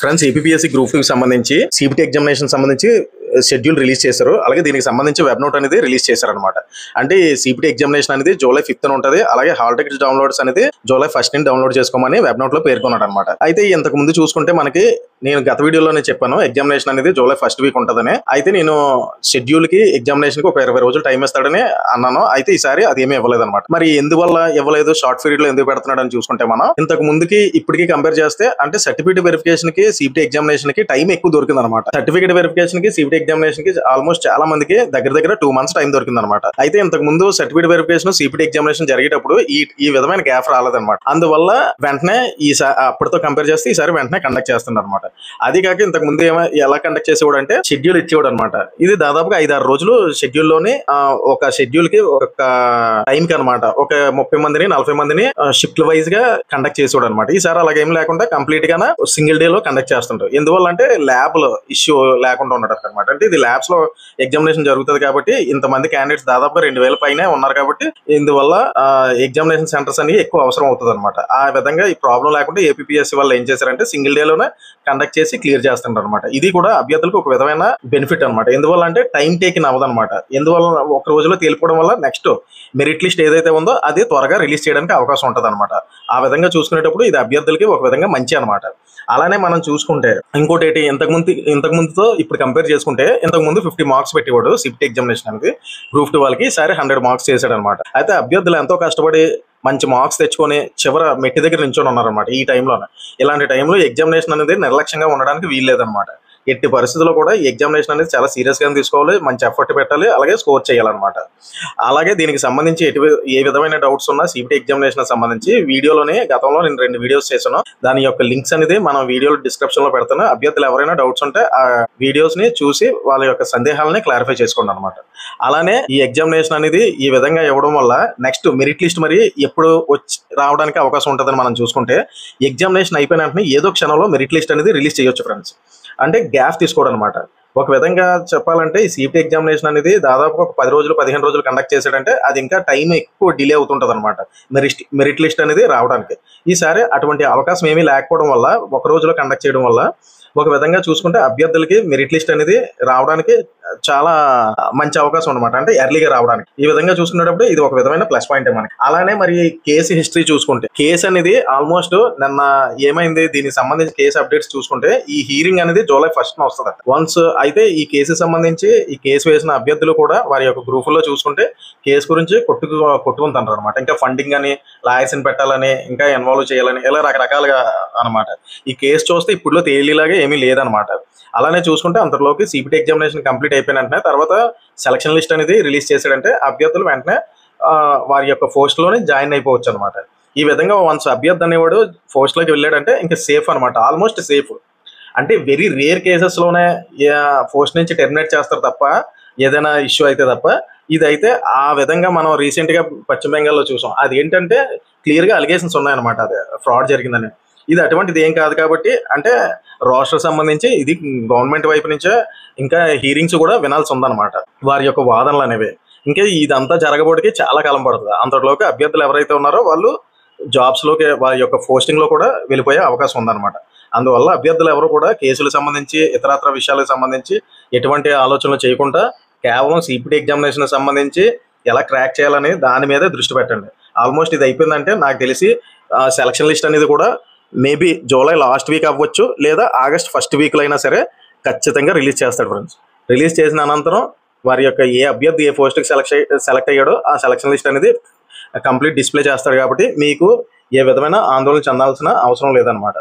Friends APSC group 2 కి సంబంధించి CBT examination సంబంధించి షెడ్యూల్ రిలీజ్ చేశారు. అలాగే దీనికి సంబంధించి వెబ్ నోట్ అనేది రిలీజ్ చేశారనమాట. అంటే సిబిటి ఎగ్జామినేషన్ అనేది జూలై 5th ఉంటుంది. అలాగే హాల్ టికెట్స్ డౌన్లోడ్స్ అనేది జూలై 1st ని డౌన్లోడ్ చేసుకోమని వెబ్ నోట్ లో పేర్కొన్నాడు అనమాట. అయితే ఇంతకు ముందు చూసుకుంటే మనకి నేను గత వీడియోలోనే చెప్పాను ఎగ్జామినేషన్ అనేది జూలై 1st వీక్ ఉంటుందని. అయితే నేను షెడ్యూల్ కి ఎగ్జామినేషన్ కి ఒక 20 రోజులు టైం ఇస్తాడని అన్నాను. అయితే ఈసారి అది ఏమీ ఇవ్వలేదు అనమాట. మరి ఎందువల్ల ఇవ్వలేదు, షార్ట్ పీరియడ్ లో ఎందుకు పెడుతున్నాడు అని చూసుకుంటే మనం ఇంతకు ముందుకి ఇప్పటికి కంపేర్ చేస్తే అంటే సర్టిఫికేట్ వెరిఫికేషన్ కి సిబిటి ఎగ్జామినేషన్ కి టైం ఎక్కువ దొరికింది అనమాట. సర్టిఫికేట్ వెరిఫికేషన్ కి సిబిటి ఎగ్జామినేషన్ కి ఆల్మోస్ట్ చాలా మందికి దగ్గర 2 months టైం దొరికింది అనమాట. అయితే ఇంతకు ముందు సర్టిఫికేట్ వెరిఫికేషన్ సిబిటి ఎగ్జామినేషన్ జరిగేటప్పుడు ఈ విధమైన గ్యాప్ రాలేదన్నమాట. అందువల్ల వెంటనే అప్పటితో కంపేర్ చేస్తే ఈసారి వెంటనే కండక్ట్ చేస్తున్నారు అనమాట. అది కాక ఇంతకు ముందు ఎలా కండక్ట్ చేసేవాడు అంటే షెడ్యూల్ ఇచ్చేవాడు అనమాట. ఇది దాదాపుగా 5-6 రోజులు షెడ్యూల్ లోని ఒక షెడ్యూల్ కి ఒక టైం కి అనమాట ఒక 30 మందిని 40 మందిని షిఫ్ట్ వైజ్ గా కండక్ట్ చేసేవాడు అనమాట. ఈసారి అలాగేం లేకుండా కంప్లీట్ గా సింగిల్ డే లో కండక్ట్ చేస్తుంటారు. ఎందువల్ల అంటే ల్యాబ్ లో ఇష్యూ లేకుండా ఉండడం అనమాట. అంటే ఇది ల్యాబ్స్ లో ఎగ్జామినేషన్ జరుగుతుంది కాబట్టి ఇంతమంది క్యాండిడేట్స్ దాదాపుగా 2000 పైనే ఉన్నారు కాబట్టి ఇందువల్ల ఎగ్జామినేషన్ సెంటర్స్ అనేవి ఎక్కువ అవసరం అవుతుంది అనమాట. ఆ విధంగా ఈ ప్రాబ్లం లేకుండా ఏపీఎస్సీ వాళ్ళు ఏం చేశారంటే సింగిల్ డే లోనే కండక్ట్ చేసి క్లియర్ చేస్తుంటారు అనమాట. ఇది కూడా అభ్యర్థులకు ఒక విధమైన బెనిఫిట్ అనమాట. ఎందువల్ల అంటే టైం టేకింగ్ అవ్వదన్నమాట. ఎందువల్ల ఒక రోజులో తేలిపోవడం వల్ల నెక్స్ట్ మెరిట్ లిస్ట్ ఏదైతే ఉందో అది త్వరగా రిలీజ్ చేయడానికి అవకాశం ఉంటుంది అనమాట. ఆ విధంగా చూసుకునేటప్పుడు ఇది అభ్యర్థులకి ఒక విధంగా మంచి అనమాట. అలానే మనం చూసుకుంటే ఇంకోటి ఏంటి, ఇంతకు ముందుతో ఇప్పుడు కంపేర్ చేసుకుంటే ఇంతకు ముందు 50 మార్క్స్ పెట్టేవాడు సిబిటి ఎగ్జామినేషన్ అనేది గ్రూప్ 2 వాళ్ళకి. ఈసారి 100 మార్క్స్ చేశాడు అనమాట. అయితే అభ్యర్థులు ఎంతో కష్టపడి మంచి మార్క్స్ తెచ్చుకొని చివర మెట్టి దగ్గర నించొని ఉన్నారనమాట. ఈ టైంలోనే ఇలాంటి టైంలో ఎగ్జామినేషన్ అనేది నిర్లక్ష్యంగా ఉండడానికి వీల్లేదనమాట. ఎట్టి పరిస్థితుల్లో కూడా ఈ ఎగ్జామినేషన్ అనేది చాలా సీరియస్ గా తీసుకోవాలి, మంచి ఎఫర్ట్ పెట్టాలి, అలాగే స్కోర్ చేయాలన్నమాట. అలాగే దీనికి సంబంధించి ఏ విధమైన డౌట్స్ ఉన్నా సిబిటి ఎగ్జామినేషన్ సంబంధించి వీడియోలోనే గతంలో నేను 2 వీడియోస్ చేశాను. దాని యొక్క లింక్స్ అనేది మనం వీడియో డిస్క్రిప్షన్ లో పెడతాను. అభ్యర్థులు ఎవరైనా డౌట్స్ ఉంటే ఆ వీడియోస్ ని చూసి వాళ్ళ యొక్క సందేహాలని క్లారిఫై చేసుకోండి అనమాట. అలానే ఈ ఎగ్జామినేషన్ అనేది ఈ విధంగా ఇవ్వడం వల్ల నెక్స్ట్ మెరిట్ లిస్ట్ మరి ఎప్పుడు రావడానికి అవకాశం ఉంటుందని మనం చూసుకుంటే ఎగ్జామినేషన్ అయిపోయిన వెంటనే ఏదో క్షణంలో మెరిట్ లిస్ట్ అనేది రిలీజ్ చేయొచ్చు ఫ్రెండ్స్. అంటే గ్యాప్ తీసుకోవడం అనమాట. ఒక విధంగా చెప్పాలంటే ఈ సిబిటి ఎగ్జామినేషన్ అనేది దాదాపు ఒక 10 రోజులు 15 రోజులు కండక్ట్ చేశాడంటే అది ఇంకా టైం ఎక్కువ డిలే అవుతుంటది అనమాట మెరిట్ లిస్ట్ అనేది రావడానికి. ఈసారి అటువంటి అవకాశం ఏమీ లేకపోవడం వల్ల ఒక రోజులో కండక్ట్ చేయడం వల్ల ఒక విధంగా చూసుకుంటే అభ్యర్థులకి మెరిట్ లిస్ట్ అనేది రావడానికి చాలా మంచి అవకాశం అనమాట. అంటే ఎర్లీగా రావడానికి ఈ విధంగా చూసుకునేటప్పుడు ఇది ఒక విధమైన ప్లస్ పాయింట్ మనకి. అలానే మరి కేసు హిస్టరీ చూసుకుంటే కేసు అనేది ఆల్మోస్ట్ నిన్న ఏమైంది, దీనికి సంబంధించి కేసు అప్డేట్స్ చూసుకుంటే ఈ హీరింగ్ అనేది జూలై 1st వస్తుంది వన్స్. అయితే ఈ కేసు సంబంధించి ఈ కేసు వేసిన అభ్యర్థులు కూడా వారి యొక్క గ్రూపుల్లో చూసుకుంటే కేసు గురించి కొట్టుకుంటారు అనమాట. ఇంకా ఫండింగ్ అని లాయర్స్ ని పెట్టాలని ఇంకా ఇన్వాల్వ్ చేయాలని ఇలా రకరకాలుగా అనమాట. ఈ కేసు చూస్తే ఇప్పుడులో తేలిలాగే ఏమీ లేదనమాట. అలానే చూసుకుంటే అంతలోకి సిబిటి ఎగ్జామినేషన్ కంప్లీట్ అయిపోయిన వెంటనే తర్వాత సెలక్షన్ లిస్ట్ అనేది రిలీజ్ చేశాడంటే అభ్యర్థులు వెంటనే వారి యొక్క పోస్ట్ లోనే జాయిన్ అయిపోవచ్చు అనమాట. ఈ విధంగా వన్స్ అభ్యర్థి అనేవాడు పోస్ట్ లోకి వెళ్ళాడంటే ఇంకా సేఫ్ అనమాట, ఆల్మోస్ట్ సేఫ్. అంటే వెరీ రేర్ కేసెస్ లోనే పోస్ట్ నుంచి టెర్మినేట్ చేస్తారు తప్ప ఏదైనా ఇష్యూ అయితే తప్ప. ఇదైతే ఆ విధంగా మనం రీసెంట్ గా పశ్చిమ బెంగాల్లో చూసాం. అది ఏంటంటే క్లియర్ గా అలిగేషన్స్ ఉన్నాయన్నమాట, అది ఫ్రాడ్ జరిగిందని. ఇది అటువంటిది ఏం కాదు కాబట్టి అంటే రోస్టర్ సంబంధించి ఇది గవర్నమెంట్ వైపు నుంచే ఇంకా హీరింగ్స్ కూడా వినాల్సి ఉందన్నమాట, వారి యొక్క వాదనలు అనేవి. ఇంకా ఇదంతా జరగబోటికి చాలా కాలం పడుతుంది. అంతలోకి అభ్యర్థులు ఎవరైతే ఉన్నారో వాళ్ళు జాబ్స్ లోకి వారి యొక్క పోస్టింగ్ లో కూడా వెళ్ళిపోయే అవకాశం ఉందన్నమాట. అందువల్ల అభ్యర్థులు ఎవరు కూడా కేసులకు సంబంధించి ఇతరత్ర విషయాలకు సంబంధించి ఎటువంటి ఆలోచనలు చేయకుండా కేవలం సిబిటి ఎగ్జామినేషన్ సంబంధించి ఎలా క్రాక్ చేయాలని దాని మీదే దృష్టి పెట్టండి. ఆల్మోస్ట్ ఇది అయిపోయిందంటే నాకు తెలిసి సెలక్షన్ లిస్ట్ అనేది కూడా మేబీ జూలై లాస్ట్ వీక్ అవ్వచ్చు లేదా ఆగస్ట్ 1st వీక్లో అయినా సరే ఖచ్చితంగా రిలీజ్ చేస్తాడు ఫ్రెండ్స్. రిలీజ్ చేసిన అనంతరం వారి యొక్క ఏ అభ్యర్థి ఏ పోస్ట్కి సెలెక్ట్ అయ్యాడో ఆ సెలక్షన్ లిస్ట్ అనేది కంప్లీట్ డిస్ప్లే చేస్తాడు కాబట్టి మీకు ఏ విధమైన ఆందోళన చెందాల్సిన అవసరం లేదనమాట.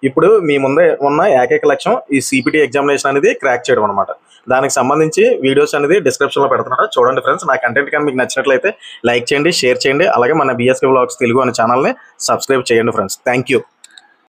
ఇప్పుడు మీ ముందే ఉన్న ఏకైక లక్ష్యం ఈ సిబిటి ఎగ్జామినేషన్ అనేది క్రాక్ చేయడం అనమాట. దానికి సంబంధించి వీడియోస్ అనేది డిస్క్రిప్షన్లో పెడుతున్నాను, చూడండి ఫ్రెండ్స్. నా కంటెంట్ కానీ మీకు నచ్చినట్లయితే లైక్ చేయండి, షేర్ చేయండి. అలాగే మన బిఎస్కే వ్లాగ్స్ తెలుగు అనే ఛానల్ని సబ్స్క్రైబ్ చేయండి ఫ్రెండ్స్. Thank you.